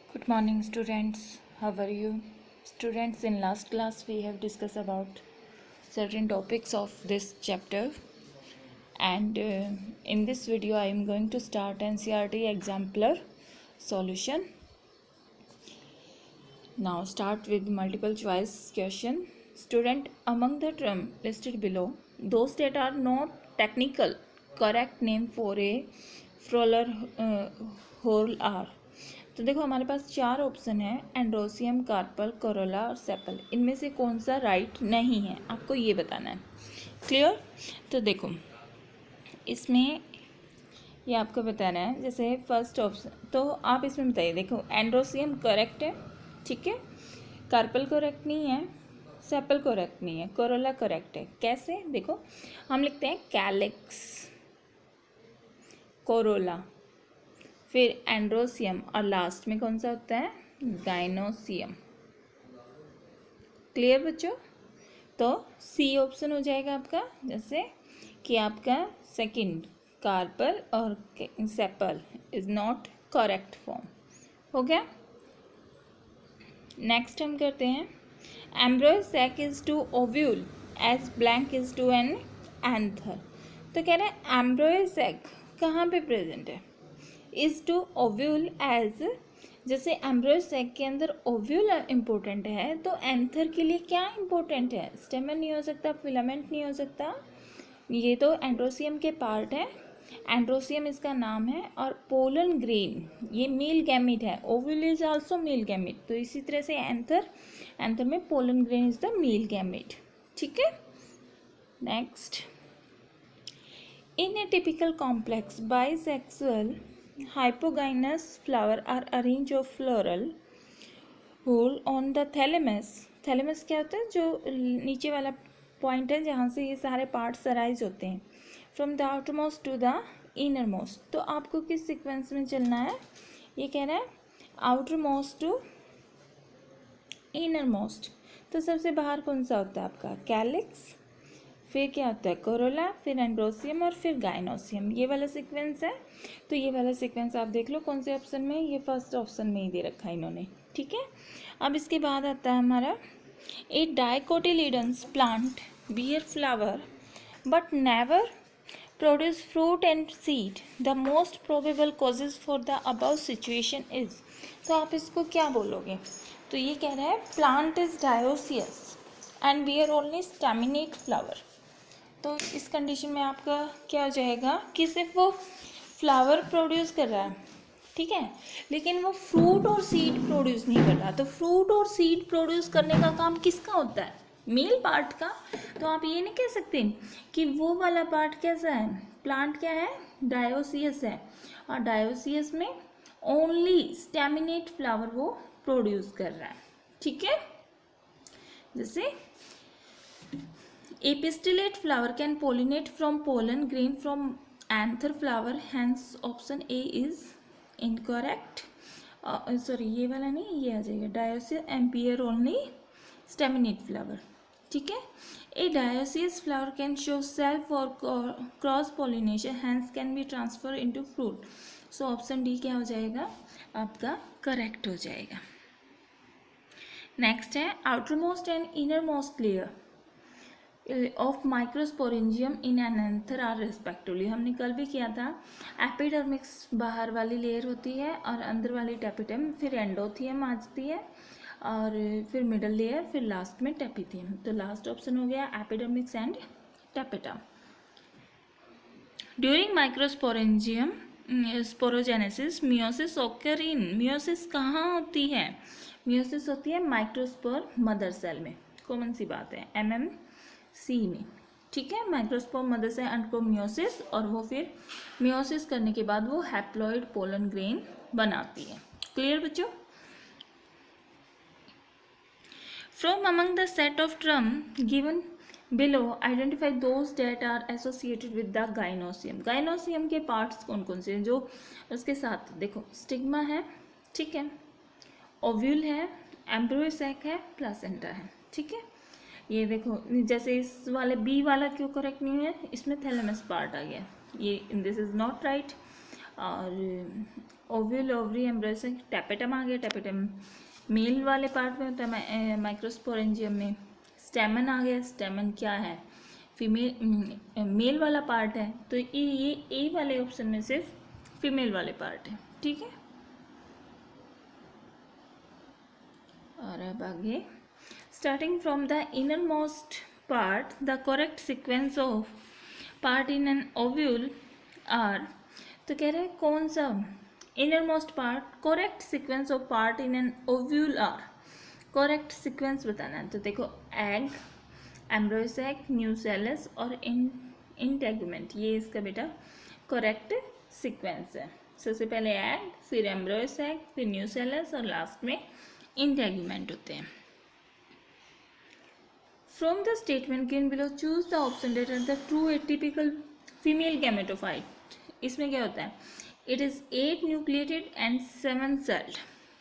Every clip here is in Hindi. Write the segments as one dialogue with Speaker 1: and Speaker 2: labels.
Speaker 1: Good morning, students. How are you? Students, in last class we have discussed about certain topics of this chapter, and in this video I am going to start NCERT exemplar solution. Now start with multiple choice question. Student, among the term listed below, those that are not technical correct name for a floral whorl are. तो देखो हमारे पास चार ऑप्शन है, एंड्रोसियम, कार्पल, कोरोला और सेपल। इनमें से कौन सा राइट नहीं है आपको ये बताना है। क्लियर? तो देखो इसमें ये आपको बताना है। जैसे फर्स्ट ऑप्शन तो आप इसमें बताइए। देखो एंड्रोसियम करेक्ट है, ठीक है, कार्पल करेक्ट नहीं है, सेपल करेक्ट नहीं है, कोरोला करेक्ट है। कैसे? देखो हम लिखते हैं कैलिक्स, कोरोला, फिर एंड्रोसियम और लास्ट में कौन सा होता है? गाइनोसियम। क्लियर बच्चों? तो सी ऑप्शन हो जाएगा आपका, जैसे कि आपका सेकंड कार्पल और sepal is not correct form. हो गया। नेक्स्ट हम करते हैं, embryo sac is to ovule as blank is to an anther. तो कह रहे हैं एम्ब्रॉय सैक कहाँ पे प्रेजेंट है? इज टू ओव्यूल एज, जैसे एम्ब्रॉय सैक के अंदर ओव्यूल इम्पोर्टेंट है तो एंथर के लिए क्या इम्पोर्टेंट है? स्टेमन नहीं हो सकता, फिलामेंट नहीं हो सकता, ये तो एंड्रोसियम के पार्ट है। एंड्रोसियम इसका नाम है और पोलन ग्रेन ये मेल गैमेट है। Ovule is also male gamete. तो इसी तरह से एंथर में pollen grain is the male gamete. ठीक है। Next, in A typical complex bisexual hypogynous flower are arranged of floral hole on the thalamus। Thalamus क्या होता है? जो नीचे वाला पॉइंट है जहाँ से ये सारे पार्ट्स अराइज होते हैं। From the outermost to the innermost. तो आपको किस सीक्वेंस में चलना है? ये कह रहा है outer most to innermost. तो सबसे बाहर कौन सा होता है आपका? कैलिक्स, फिर क्या होता है? कोरोला, फिर एंड्रोसियम और फिर गाइनोसियम। ये वाला सीक्वेंस है। तो ये वाला सीक्वेंस आप देख लो कौन से ऑप्शन में, ये फर्स्ट ऑप्शन में ही दे रखा है इन्होंने। ठीक है। अब इसके बाद आता है हमारा, a dicotyledons plant bear flower but never produce fruit and seed. The most probable causes for the above situation is. तो आप इसको क्या बोलोगे? तो ये कह रहा है plant is dioecious and bear only staminate flower. तो इस कंडीशन में आपका क्या हो जाएगा कि सिर्फ वो फ्लावर प्रोड्यूस कर रहा है, ठीक है, लेकिन वो फ्रूट और सीड प्रोड्यूस नहीं कर रहा। तो फ्रूट और सीड प्रोड्यूस करने का काम किसका होता है? मेल पार्ट का। तो आप ये नहीं कह सकते कि वो वाला पार्ट कैसा है? प्लांट क्या है? डायोसियस है, और डायोसियस में ओनली स्टैमिनेट फ्लावर वो प्रोड्यूस कर रहा है। ठीक है। जैसे epistillate flower can pollinate from pollen grain from anther flower, hence option A is incorrect। Sorry ये वाला नहीं, ये आ जाएगा dioecious ampere only staminate flower. ठीक है। A dioecious flower can show self और cross pollination, hence can be transfer into fruit. So option D क्या हो जाएगा आपका? करेक्ट हो जाएगा। नेक्स्ट है, outer most and inner most layer of microsporangium in an anther are respectively. हमने कल भी किया था, एपिडर्मिक्स बाहर वाली लेयर होती है और अंदर वाली टेपिटम, फिर एंडोथियम आती है और फिर मिडल लेयर, फिर लास्ट में टेपिथियम। तो लास्ट ऑप्शन हो गया epidermis and tapetum. During microsporangium sporogenesis meiosis occur in. Meiosis कहाँ होती है? मियोसिस होती है माइक्रोस्पोर मदर सेल में। कॉमन सी बात है, MMC में। ठीक है। Microspore mother cell undergo meiosis, और वो फिर मियोसिस करने के बाद वो हैप्लॉइड पोलन ग्रेन बनाती है। क्लियर बच्चों? From among the set of term given below identify those that are associated with the gynoecium. Gynoecium के पार्ट्स कौन कौन से हैं जो उसके साथ? देखो स्टिग्मा है, ठीक है, ओव्यूल है, एम्ब्रॉय सैक है, प्लासेंटा है। ठीक है। ये देखो जैसे इस वाले बी वाला क्यों करेक्ट नहीं है? इसमें थैलेमस पार्ट आ गया, ये दिस इज नॉट राइट। और ओव्यूल, ओवरी, एम्ब्रॉय, टैपेटम आ गया। टैपेटम मेल वाले पार्ट में होता है, माइक्रोस्पोरेंजियम में। स्टेमन आ गया। स्टेमन क्या है, फीमेल मेल वाला पार्ट है, तो ये ए वाले ऑप्शन में सिर्फ फीमेल वाले पार्ट है। ठीक है, और अब आगे, starting from the innermost part the correct sequence of part in an ovule are. तो कह रहे हैं कौन सा innermost part, correct sequence of part in an ovule are. Correct sequence बताना है। तो देखो, एग, एम्ब्रॉय सैक, न्यूसेलस और इंटेगुमेंट, ये इसका बेटा करेक्ट सीक्वेंस है। सबसे पहले एग, फिर एम्ब्रॉय सैक, फिर न्यूसेलस और लास्ट में इंटेगुमेंट होते हैं। From the statement given below choose the option that are the true atypical female gametophyte. इसमें क्या होता है, it is 8 nucleated and 7 celled.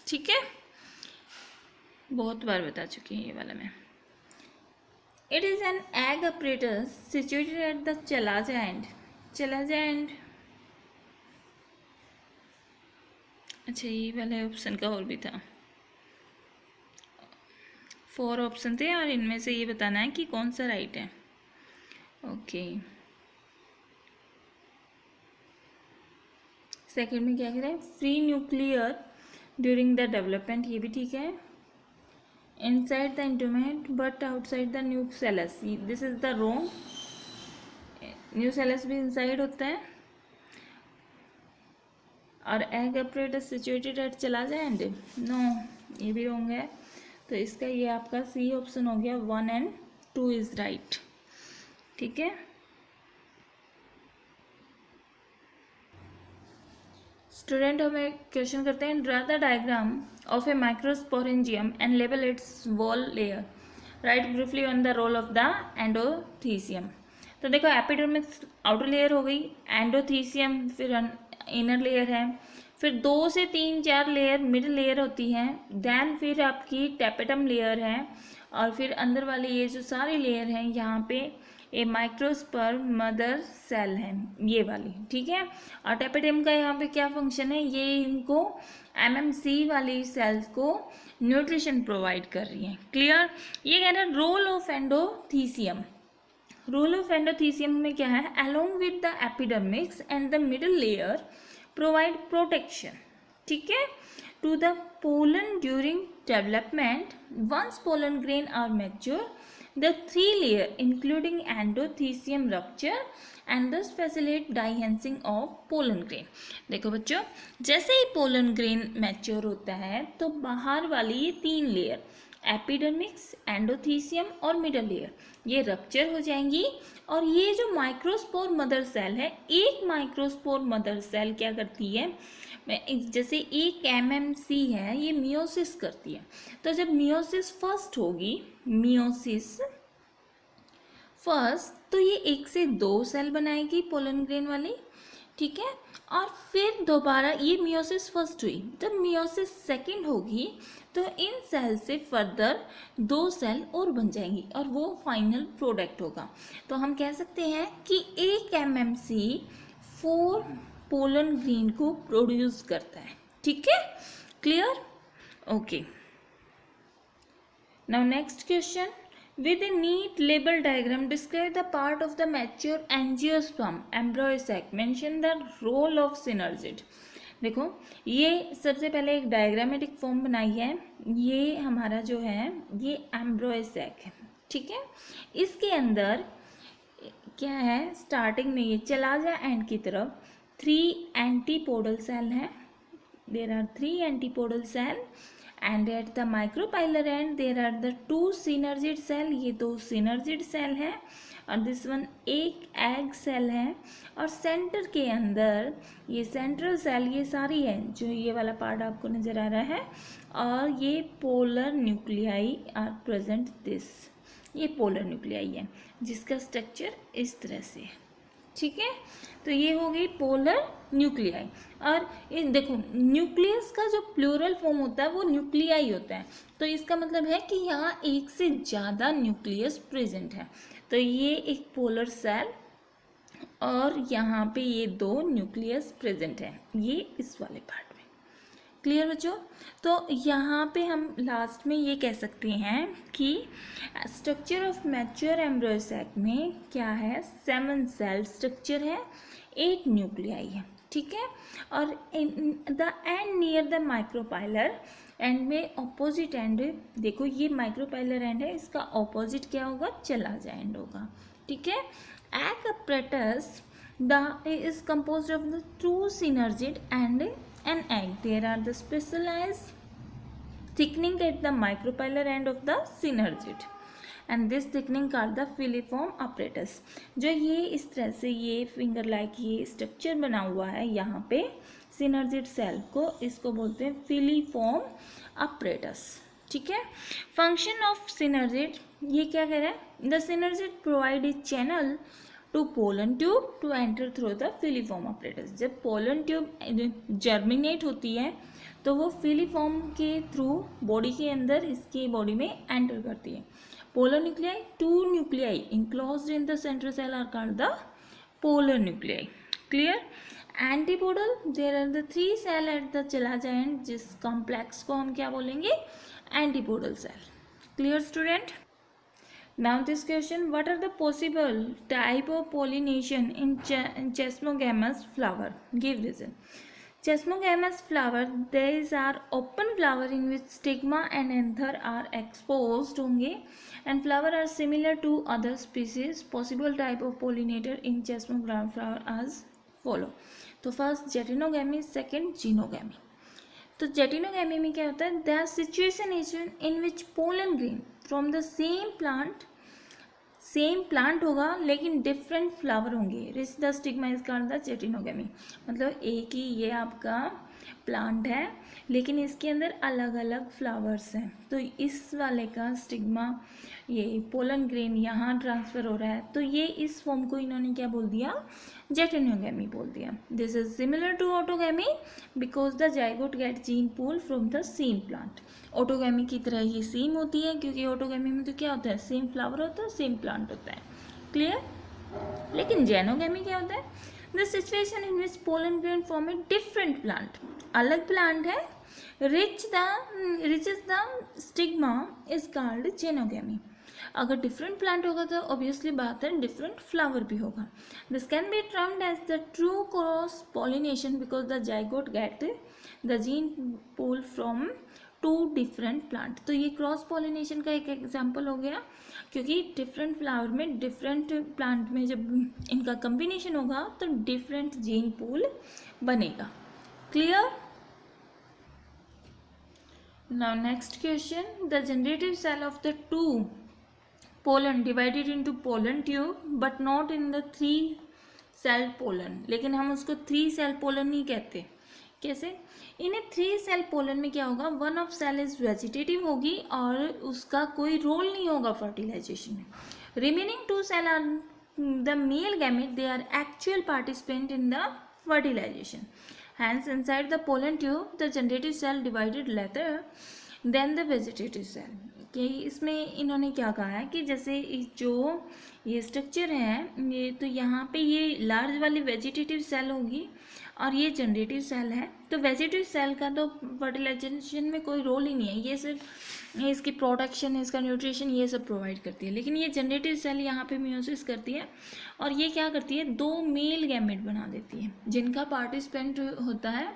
Speaker 1: ठीक है, बहुत बार बता चुकी है ये वाला मैं। It is an egg apparatus situated eight the chalaza and. Chalaza and, अच्छा ये वाले ऑप्शन का और भी था, 4 ऑप्शन थे और इनमें से ये बताना है कि कौन सा राइट है। ओके, सेकेंड में क्या कह रहे हैं, free nuclear during the development, ये भी ठीक है। Inside the integument but outside the nucellus, this is the wrong. Nucellus भी इनसाइड होता है। और egg apparatus situated at chalaza end, no, ये भी रोंग है। तो इसका ये आपका सी ऑप्शन हो गया, 1 and 2 इज राइट। ठीक है, स्टूडेंट हमें क्वेश्चन करते हैं, draw the diagram of a microsporangium and label its wall layer, write briefly on the role of the endothecium. तो देखो, एपिडर्मिस आउटर लेयर हो गई, एंडोथीसियम फिर इनर लेयर है, फिर 2 से 3 4 लेयर मिड लेयर होती हैं, देन फिर आपकी टैपेटम लेयर है, और फिर अंदर वाली ये जो सारी लेयर हैं यहाँ पे ये माइक्रोस्पर्म मदर सेल है, ये वाली। ठीक है, और टैपेटम का यहाँ पे क्या फंक्शन है, ये इनको एमएमसी वाली सेल्स को न्यूट्रिशन प्रोवाइड कर रही है। क्लियर, ये कह रहा है role of endothecium. Role of endothecium में क्या है, along with the epidermis and the middle layer provide protection. ठीक है, to the pollen during development. Once pollen grain are mature the 3 layer including endothecium rupture and thus facilitate dihensing of pollen grain। देखो बच्चों, जैसे ही पोलन ग्रेन मैच्योर होता है तो बाहर वाली ये 3 लेयर, एपिडर्मिक्स, एंडोथीसियम और मिडल लेयर, ये रप्चर हो जाएंगी। और ये जो माइक्रोस्पोर मदर सेल है, एक माइक्रोस्पोर मदर सेल क्या करती है, जैसे एक एमएमसी है, ये मियोसिस करती है। तो जब मियोसिस फर्स्ट होगी, मियोसिस फर्स्ट, तो ये 1 से 2 सेल बनाएगी पोलन ग्रेन वाली। ठीक है, और फिर दोबारा ये मियोसिस फर्स्ट हुई, जब मियोसिस सेकंड होगी तो इन सेल से फर्दर 2 सेल और बन जाएंगी और वो फाइनल प्रोडक्ट होगा। तो हम कह सकते हैं कि एक एमएमसी 4 पोलन ग्रेन को प्रोड्यूस करता है। ठीक है, clear, okay. Now next question, with a neat label diagram describe the part of the mature angiosperm embryo sac, mention the role of synergid। देखो, ये सबसे पहले एक डायग्रामेटिक फॉर्म बनाई है, ये हमारा जो है ये एम्ब्रॉय सैक है। ठीक है, इसके अंदर क्या है, स्टार्टिंग में ये चलाजा एंड की तरफ 3 एंटीपोडल सेल हैं, there are 3 antipodal cell, and at the micropylar end there are the 2 synergid cell, ये 2 synergid cell है, और दिस वन एक एग सेल है, और सेंटर के अंदर ये सेंट्रल सेल, ये सारी है जो ये वाला पार्ट आपको नज़र आ रहा है, और ये polar nuclei are present, this ये पोलर न्यूक्लियाई है जिसका स्ट्रक्चर इस तरह से है। ठीक है, तो ये हो गई पोलर न्यूक्लियाई। और देखो, न्यूक्लियस का जो प्लूरल फॉर्म होता है वो न्यूक्लियाई होता है, तो इसका मतलब है कि यहाँ एक से ज़्यादा न्यूक्लियस प्रेजेंट है। तो ये एक पोलर सेल और यहाँ पे ये 2 न्यूक्लियस प्रेजेंट है, ये इस वाले पार्ट में। क्लियर बच्चों? तो यहाँ पे हम लास्ट में ये कह सकते हैं कि structure of mature embryo sac में क्या है, 7 सेल स्ट्रक्चर है, 8 न्यूक्लियाई है, ठीक है। और in the end near the micropylar, and में ऑपोजिट एंड, देखो ये माइक्रोपाइलर एंड है, इसका ऑपोजिट क्या होगा, चला एंड होगा, ठीक है। Egg apparatus the is composed of the two synergid and an egg. There are the specialized thickening at the micropylar end of the synergid and this thickening called the filiform apparatus. जो ये इस तरह से ये फिंगर लाइक ये स्ट्रक्चर बना हुआ है यहाँ पे synergid सेल को, इसको बोलते हैं filiform apparatus, ठीक है। फंक्शन ऑफ synergid, ये क्या कह रहा है, the synergid provide a channel to pollen tube to enter through the filiform apparatus. जब पोलन ट्यूब जर्मिनेट होती है तो वो फिलीफॉर्म के थ्रू बॉडी के अंदर इसके बॉडी में एंटर करती है। Polar nuclei, 2 nuclei enclosed in the central cell are called the polar nuclei. Clear? Antipodal, there are the 3 cell at the chalaza end, जिस कॉम्प्लेक्स को हम क्या बोलेंगे, antipodal cell. Clear student? Now this question, what are the possible type of pollination in Chesmogamous flower? Give reason. Chesmogamous flower, these are open flower in which stigma and anther are exposed होंगे and flower are similar to other species. Possible type of pollinator in Chesmogamous flower as follow. तो first Getinogamy, second Genogamy. तो जेटिनोगैमी में क्या होता है, the situation is in which pollen grain from the same plant होगा लेकिन डिफरेंट फ्लावर होंगे। Reach the stigma is called the geitonogamy, मतलब एक ही ये आपका प्लांट है लेकिन इसके अंदर अलग अलग फ्लावर्स हैं, तो इस वाले का स्टिग्मा, ये पोलन ग्रेन यहाँ ट्रांसफ़र हो रहा है, तो ये इस फॉर्म को इन्होंने क्या बोल दिया, जेटिनोगैमी बोल दिया। This is similar to autogamy because the zygote get gene pool from the same plant. Autogamy की तरह ही सेम होती है क्योंकि ऑटोगैमी में तो क्या होता है, सेम फ्लावर होता है, सेम प्लांट होता है। क्लियर? लेकिन जेनोगैमी क्या होता है, the situation in which pollen grain form a different plant, अलग प्लांट है, reach is the stigma is called xenogamy. अगर डिफरेंट प्लांट होगा तो ऑब्वियसली बात है डिफरेंट फ्लावर भी होगा। This can be termed as the true cross pollination because the zygote get the gene pool from 2 different plant. तो ये क्रॉस पॉलिनेशन का एक एग्जाम्पल हो गया क्योंकि डिफरेंट फ्लावर में डिफरेंट प्लांट में जब इनका कम्बिनेशन होगा तो डिफरेंट जीन पूल बनेगा। Clear? Now next question, the generative cell of the 2 pollen divided into pollen tube but not in the 3 cell pollen, लेकिन हम उसको 3 सेल पोलन नहीं कहते। कैसे? इन्हें 3 सेल पोलन में क्या होगा, one of cell is vegetative होगी और उसका कोई रोल नहीं होगा फर्टिलाइजेशन में। Remaining 2 cell are the male gamete, they are actual participant in the fertilisation. Hence inside the pollen tube the generative cell divided later than the vegetative cell. कि इसमें इन्होंने क्या कहा है कि जैसे जो ये स्ट्रक्चर है ये, तो यहाँ पे ये लार्ज वाली वेजिटेटिव सेल होगी और ये जनरेटिव सेल है, तो वेजिटेटिव सेल का तो फर्टिलाइजेशन में कोई रोल ही नहीं है, ये सिर्फ इसकी प्रोडक्शन, इसका न्यूट्रिशन ये सब प्रोवाइड करती है। लेकिन ये जनरेटिव सेल यहाँ पे मियोसिस करती है और ये क्या करती है, 2 मेल गैमेट बना देती है जिनका पार्टिसिपेंट होता है,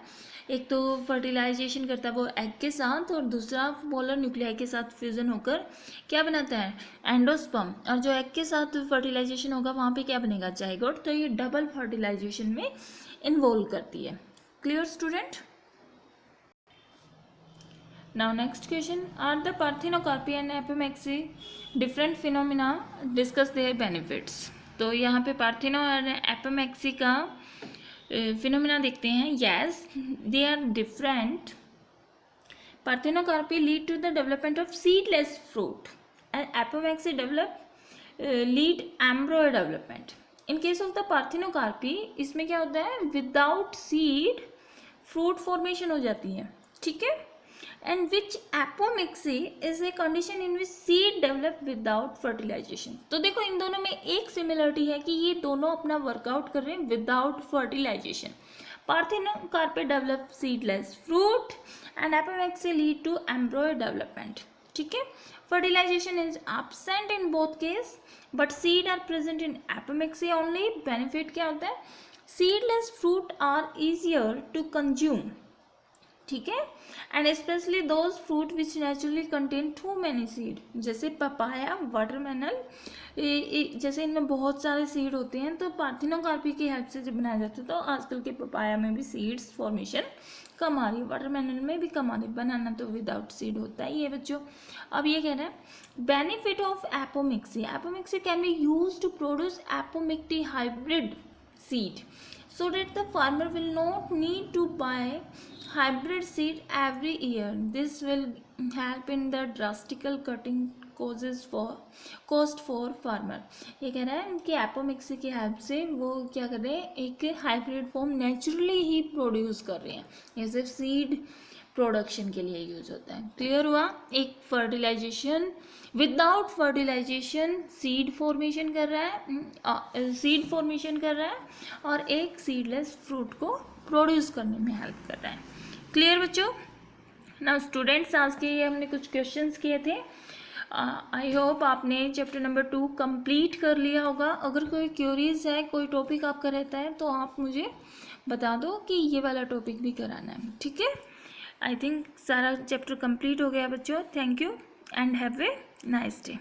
Speaker 1: एक तो फर्टिलाइजेशन करता है वो एग के साथ और दूसरा पोलर न्यूक्लियाई के साथ फ्यूजन होकर क्या बनाता है, एंडोस्पर्म। और जो एग के साथ फर्टिलाइजेशन होगा वहाँ पे क्या बनेगा, जाइगोट। तो ये डबल फर्टिलाइजेशन में इन्वॉल्व करती है। Clear student? Now next question, are the parthenocarpy and apomixis different phenomena, discuss their benefits. तो यहाँ पे पार्थिनो और एपिमेक्सी का फिनोमिना देखते हैं। Yes, they are different. Parthenocarpy lead to the development of seedless fruit and apomixis lead embryo development. In case of the parthenocarpy इसमें क्या होता है, विदाउट सीड फ्रूट फॉर्मेशन हो जाती है, ठीक है। and which apomixy is a condition in which seed develop without fertilization. तो देखो इन दोनों में एक सिमिलरिटी है कि ये दोनों अपना वर्कआउट कर रहे हैं without fertilisation. Parthenocarpy develop seedless fruit and apomixy lead to embryo development. ठीक है, fertilization is absent in both case but seed are present in apomixy only. benefit क्या होता है, seedless fruit are easier to consume. ठीक है, and specially those fruit which naturally contain two many seed, जैसे पपाया, वाटरमेलन, जैसे इनमें बहुत सारे सीड होते हैं. तो पार्थिनोकार्पी की हेल्प से जब बनाया जाता है तो आजकल के पपाया में भी सीड्स फॉर्मेशन कम आ रही है, वाटरमेलन में भी कम आ रही है. बनाना तो विदाउट सीड होता है ये बच्चों. अब ये कह रहे हैं benefit of apomixis. Apomixis can be use to produce apomictic hybrid seed so that the farmer will not need to buy hybrid seed every year. This will help in the drastical cutting cost for farmer. ये कह रहा है कि एपोमिक्सी की हेल्प से वो क्या कर रहे हैं, एक हाइब्रिड फॉर्म नेचुरली ही प्रोड्यूस कर रहे हैं. ये सिर्फ सीड प्रोडक्शन के लिए यूज होता है. क्लियर हुआ. एक fertilisation, without fertilisation seed formation कर रहा है, और एक सीडलेस फ्रूट को प्रोड्यूस करने में हेल्प कर रहा है. क्लियर बच्चों. नाउ स्टूडेंट्स, आज के ये हमने कुछ क्वेश्चंस किए थे. आई होप आपने चैप्टर नंबर 2 कंप्लीट कर लिया होगा. अगर कोई क्यूरीज है, कोई टॉपिक आपका रहता है तो आप मुझे बता दो कि ये वाला टॉपिक भी कराना है. ठीक है, आई थिंक सारा चैप्टर कंप्लीट हो गया बच्चों. Thank you and have a nice day.